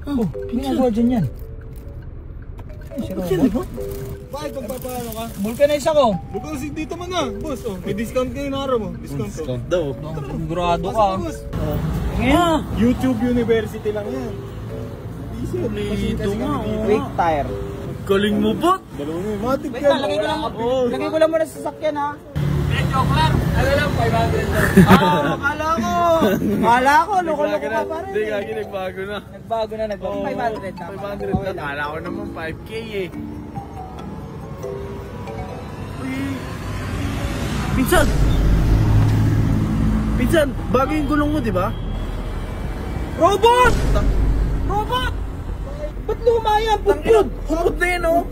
Oh, ginagawa dyan yan. Ay, si Robot. Bakit magpapaano ka? Vulcanize ako. Because dito man na, boss. Oh, may discount kayo na araw mo. Discount to. Discount daw. Sigurado ka. Boss. Ngayon. YouTube University lang yan. Dito nga. Quick tire. Galing mo bot. Dalawa na yung matik Wait, yan. lagay ko lang muna sa sasakyan ha. Joke lang. Ano lang, 500 lang. Akala ko, loko-loko ka pa rin. Hindi, kagi nagbago na. Nagbago na. 500 na. 500 na. Kala ko naman 5K eh. Pinsan, bago yung gulong mo, di ba? Robot! Robot! Ba't luma yan? Putpud! Hupot na yun, oh.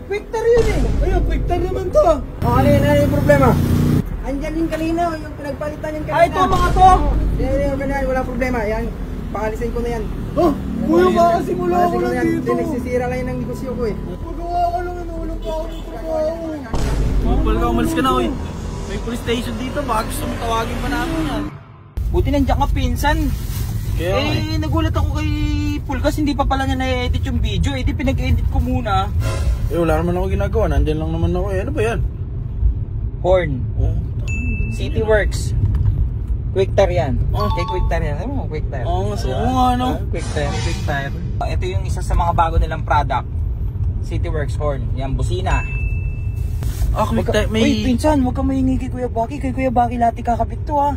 Victor yun eh! Ayun, quick time naman to. Ano yung problema? Andyan yung kanina, yung pinagpalitan yung kanina. Ay, ito mga to! Wala problema, yan. Pakalisin ko na yan. Oh, kuya ba kasi mula ako lang dito. Nagsisira lang yun ng negosyo ko eh. Magawa ka lang, inuulang pa ako ng trabaho. Mapal ka, umalis ka na, oy. May police station dito, baka gusto mo tawagin pa namin yan. Buti nandiyan ka pinsan. Kaya Nagulat ako kay Pulgas, hindi pa pala niya na-edit yung video. Di pinag-edit ko muna. wala naman ako ginagawa, nandyan lang naman ako eh. Ano ba yan? Horn. Oh, City Works. Quick tire yan. Oh. Kay Quick tire yan. Ano mo, Quick tire? Oo, mas oo nga, no? Quick tire, Quick tire. Ito yung isa sa mga bago nilang product. City Works Horn. Yan, busina. Quick time, may... Uy, pinsan, huwag kang mahingi kay Kuya Baki. Kay Kuya Baki lati kakabit to ha.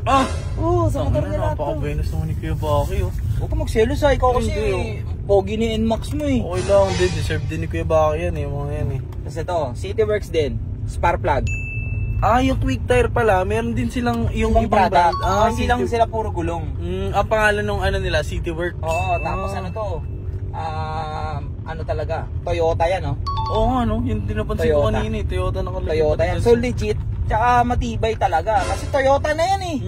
Oo, sa motor niya lahat to. Napaka-Venus naman ni Kuya Baki, oh. Huwag kang magselos ha. Ikaw kasi Hindi, pogi ni NMAX mo eh. Okay lang, din. Deserve din ni Kuya Baki yan, eh. Mga yan, eh. Tapos ito, City Works din. Spark plug. Yung quick tire pala, meron din silang yung Ibang product. brand. Hindi lang sila puro gulong. Ang pangalan nung ano nila, City Work. Oo, tapos ano to? Ano talaga? Toyota yan, no? Oo nga, no? Yung dinapansin ko Toyota. kanina, eh. Toyota na kalagay. Toyota yan. So legit, tsaka matibay talaga. Kasi Toyota na yan eh.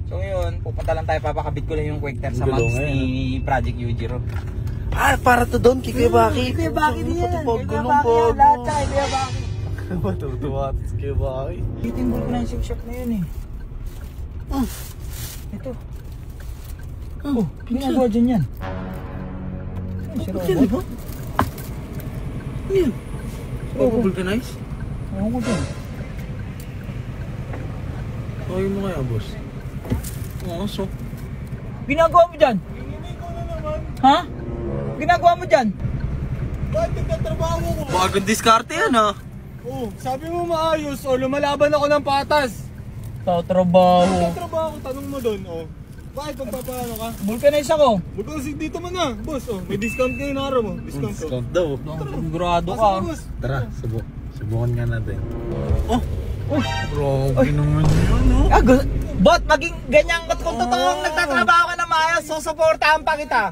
So ngayon, pupunta lang tayo, papakabit ko lang yung quick tire sa Gulong mags ngayon, ni Project Yujiro. Para to doon, kay Kuya Baki. Kuya Baki din yan. Pag Kuya gulong Baki po. yan. Lahat siya kay Kuya Baki. Matutuwa sa Kuya Baki. Titimbol ko na yung shop na yun eh. Ito. Oh, ginagawa dyan yan. Ay, si Robot. Ano yan? Vulcanize? Ewan ko dyan. Kaya mo kaya, boss? Oo, so. Ginagawa mo dyan? Ha? Ginagawa mo dyan? Bakit nagtatrabaho ko? Bagong diskarte yan, ha? Oh, sabi mo maayos, oh, lumalaban ako ng patas. Tatrabaho. Nagtatrabaho ko, tanong mo doon, oh. Bakit magpapaano ka? Vulcanize ako. Because dito man na, boss, oh. May discount kayo na araw mo. Discount to. Discount daw. Sigurado ka. Pasok, boss. Tara, subukan nga natin. Oh, Grabe naman yun, no? Bot, maging ganyan kung totoong nagtatrabaho ka na maayos, susuportahan pa kita.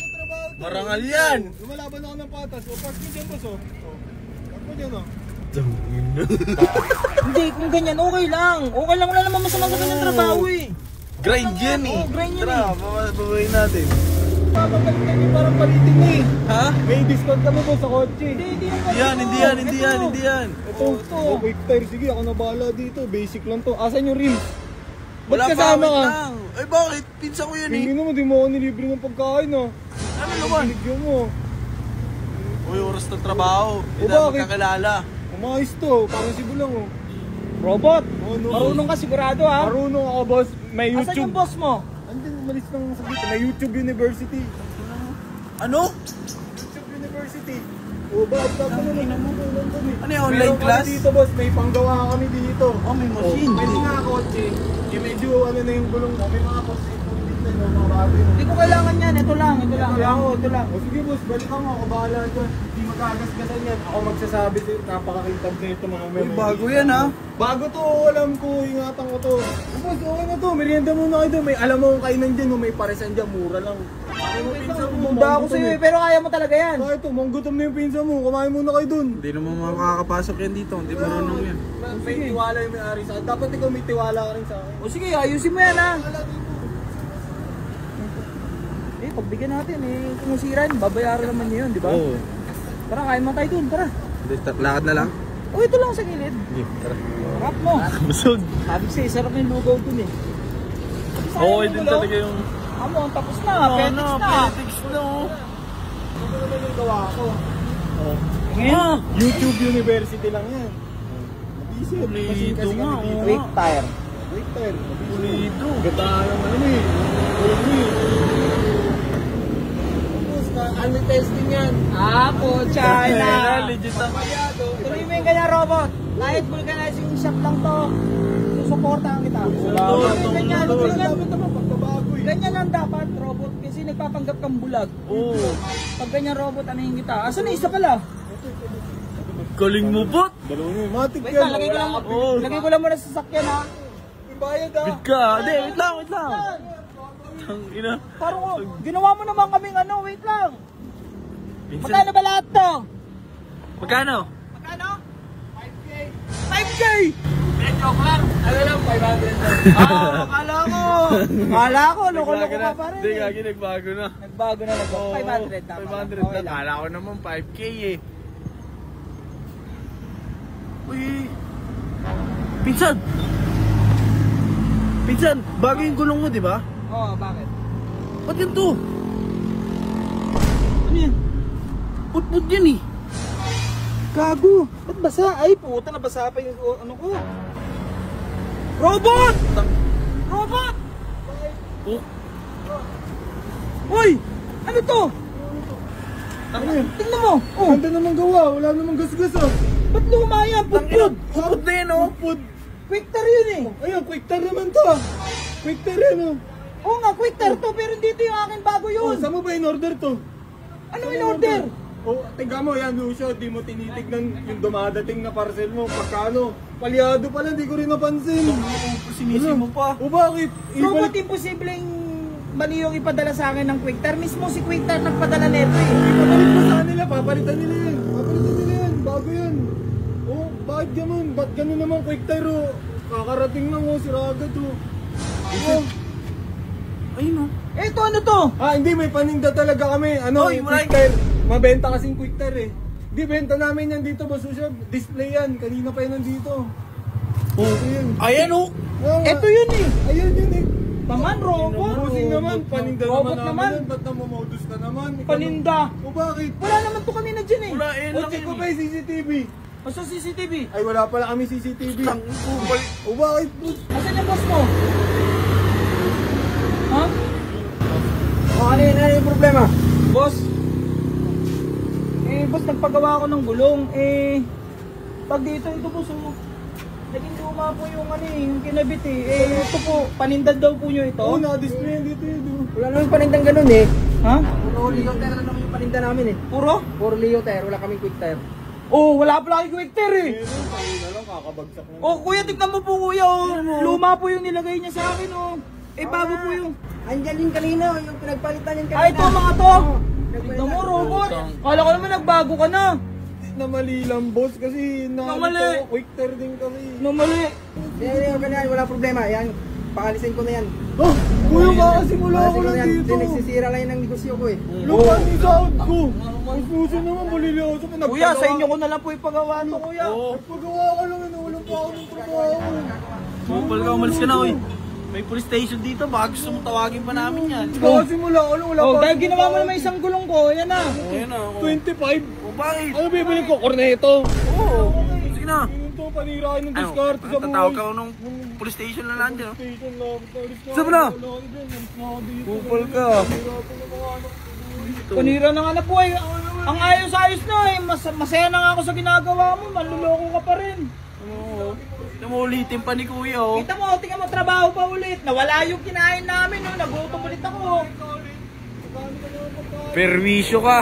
Marangal yan! Lumalaban ako ng patas. O, park mo dyan, boss, oh. Park mo dyan, oh. Hindi, kung ganyan, okay lang. Okay lang, wala naman masama sa kanyang trabaho eh. Grind yan, eh. Oo, grind yan, Tara, babayin natin. Papapalit kami parang palitin eh. Ha? May discount kami, boss, sa kotse. Hindi Hindi yan. Ito, oh, quick tire. Sige, ako na bahala dito. Basic lang to. Asan yung rims? Wala Ba't pa, kasama wait ka? lang. Ay, bakit? Pinsan ko yan, eh. Hindi naman, di mo ako nilibre ng pagkain, ah. Ano naman? Binigyan mo. Uy, oras ng trabaho. Hindi O, na bakit? magkakilala. Umayos to. Parang sibulang, oh. Robot, Oh, no. marunong ka sigurado ha. Marunong ako, boss. May Asan YouTube. yung boss mo? Andun, umalis ng sabi. May YouTube University. Ano? YouTube University. O, bakit ka pa naman? Ano yung online class? Dito, boss. May panggawa kami dito. Oh, may machine. Pwede nga kotse. Yung medyo ano na yung gulong mo. May mga kotse dito na mga bago. Hindi ko kailangan yan, ito lang. Ito lang? Oo, ito lang. O sige, boss. Balik ako. Ako bahala dyan. Hindi magagasgasan yan. Ako magsasabi sa'yo. Napakakintab na ito mga Uy, memory. bago yan, ha? Bago to, alam ko, ingatan ko to. Boss, okay na to, merienda muna kayo doon. May alam mo kung kainan dyan, may paresan dyan, mura lang. Munda ako sa'yo eh, pero kaya mo talaga yan. Bakit to, manggutom na yung pinsa mo, kumain muna kayo doon. Hindi naman makakapasok yan dito. Hindi marunong yan. May tiwala yung may-ari sa akin. Dapat ikaw may tiwala ka rin sa akin. O sige, ayusin mo yan ha. Eh, pagbigyan natin eh, kung masiran, babayaran naman niyo yun, di ba? Oo. Tara, kain mo tayo dun, tara. Lakad na lang? O, ito lang sa gilid. Tara. Harap mo. Busog. Sabi sa'yo, sarap yung lugaw dun eh. Okay din talaga yung... Amo, tapos na, Ano, appendix na. appendix na, oh. YouTube University lang yan. Mabisi. Pulido nga, oo. Quick tire. Quick tire. Pulido. Gata lang ano eh. Ano testing yan? Apo, China. Legit ang Tuloy mo yung ganyan, robot. Kahit vulcanizing shop lang to, susuportahan kita. Ganyan, ganyan lang dapat, robot. Kasi nagpapanggap kang bulag. Oo. Pag ganyan, robot, anahin kita. Asan na isa pala? Galing mo, bot. Dalawa nyo. Matik Wait yan. lang, lagay ko lang muna sa sasakyan, ha? Ibayad Bit ka. Hindi, wait lang. Tangina. Parang, ginawa mo naman kaming ano, wait lang. Minsan. Magkano ba lahat to? Magkano? Magkano? 5K! Joke lang. Ano lang, 500. Akala ko, loko-loko ka pa rin. Hindi, gagi, nagbago na. Nagbago na, 500 na. 500 na. Kala ko naman 5K eh. Uy. Pinsan, bago yung gulong mo, di ba? Oo, bakit? Ba't ganito? Ano yan? Put-put yan eh. Gago! Ba't basa? Ay, puta, nabasa pa yung ano ko. Robot! Robot! Oh, Uy! Ano to? Ano yun? Tingnan mo! Oh, Ganda naman gawa. Wala namang gas-gas ah. ba't luma yan? Putput! put na yan oh. Food. Quick tire yun eh! Ayun, quick tire naman to. Quick tire yan oh. Oo nga, quick tire to, pero dito yung akin bago Oh, yun! saan mo ba in-order to? Ano in order? Oh, tingnan mo yan, Lucio. Di mo tinitignan yung dumadating na parcel mo. Pagkano? Palyado pala, di ko rin napansin. Sinisi mo pa. O bakit? Robot, imposibleng mali yung ipadala sa akin ng quick tire. Mismo si quick tire nagpadala neto eh. Ipapalit mo sa kanila, papalitan nila yan. Papalitan nila yan, bago yan. Oh, bakit ganun? Ba't ganun naman quick tire oh? Kakarating lang oh, sira agad oh. Oh. Ayun oh. Eto, ano to? Ah, hindi, may paninda talaga kami. Ano, Oy, yung wala quick tire. Mabenta kasing quick tire eh. Di, benta namin yan dito, boss. Siya, display yan. Kanina pa yan nandito. Oh. Ito yun. Ayan oh. Eto yun eh. Ayun yun eh. Paman, robot. Busing naman, paninda Robot naman naman. namin yan. Ba't namomodus ka naman? Ikaw Paninda. O bakit? Wala naman to kanina dyan eh. Wala eh. O check ko ba yung CCTV? Basta CCTV. Ay, wala pala kami CCTV. Tang kupal. O bakit? Asan yung boss mo? Ha? O, ano yung problema? Boss? Boss, nagpagawa ako ng gulong. Pag dito, ito boss, naging luma po yung ano yung kinabit eh. Ito po, panindan daw po nyo ito. Oo, naka-display yan dito yun. Wala namang panindang ganun eh. Ha? Puro Leo tire naman yung paninda namin eh. Puro? Puro Leo tire, wala kaming quick tire. Oh, wala pala kayo quick tire eh. Meron, kanina lang, kakabagsak na. Oh, kuya, tignan mo po kuya, oh. Luma po yung nilagay niya sa akin, oh. Bago po yung... Andyan yung kanina, yung pinagpalitan yung kanina. Ay, ito mga to. Oo, Tignan mo, robot. Kala ko naman nagbago ka na. Na mali lang, boss, kasi mali. quick tire din kami. Namali. Hindi, ganyan, wala problema. Yan, pakalisin ko na yan. Oh, kuya, baka simula ako Pakalisin ko na lang yan. dito. Nagsisira lang yan ng negosyo ko eh. Lupa ni sahod ko. Puso naman, malilioso ko. Kuya, sa inyo ko na lang po ipagawa to, kuya. Oo. Nagpagawa ka lang, walang pa ako ng trabaho. Kupal ka, umalis ka na oy. May police station dito, baka gusto mong tawagin pa namin yan. Baka simula ako lang, wala Oh, pa. dahil ginawa mo naman isang gulong ko, yan na. Ayun na. 25. O bakit? Ano bibili ko? Corneto. Oo. Sige na. Yun to, panirahin ng Ano? diskarte sa Tatawag ka nung police station na lang dyan. Station na. Saan mo na? Kupal ka. Panira na nga na po eh. Ang ayos-ayos na eh. Masaya na nga ako sa ginagawa mo. Manluloko ka pa rin. Oo. Namulitin pa ni kuya oh. Kita mo, tingnan mo, trabaho pa ulit. Nawala yung kinain namin, no? Nagutom ulit ako. Perwisyo ka.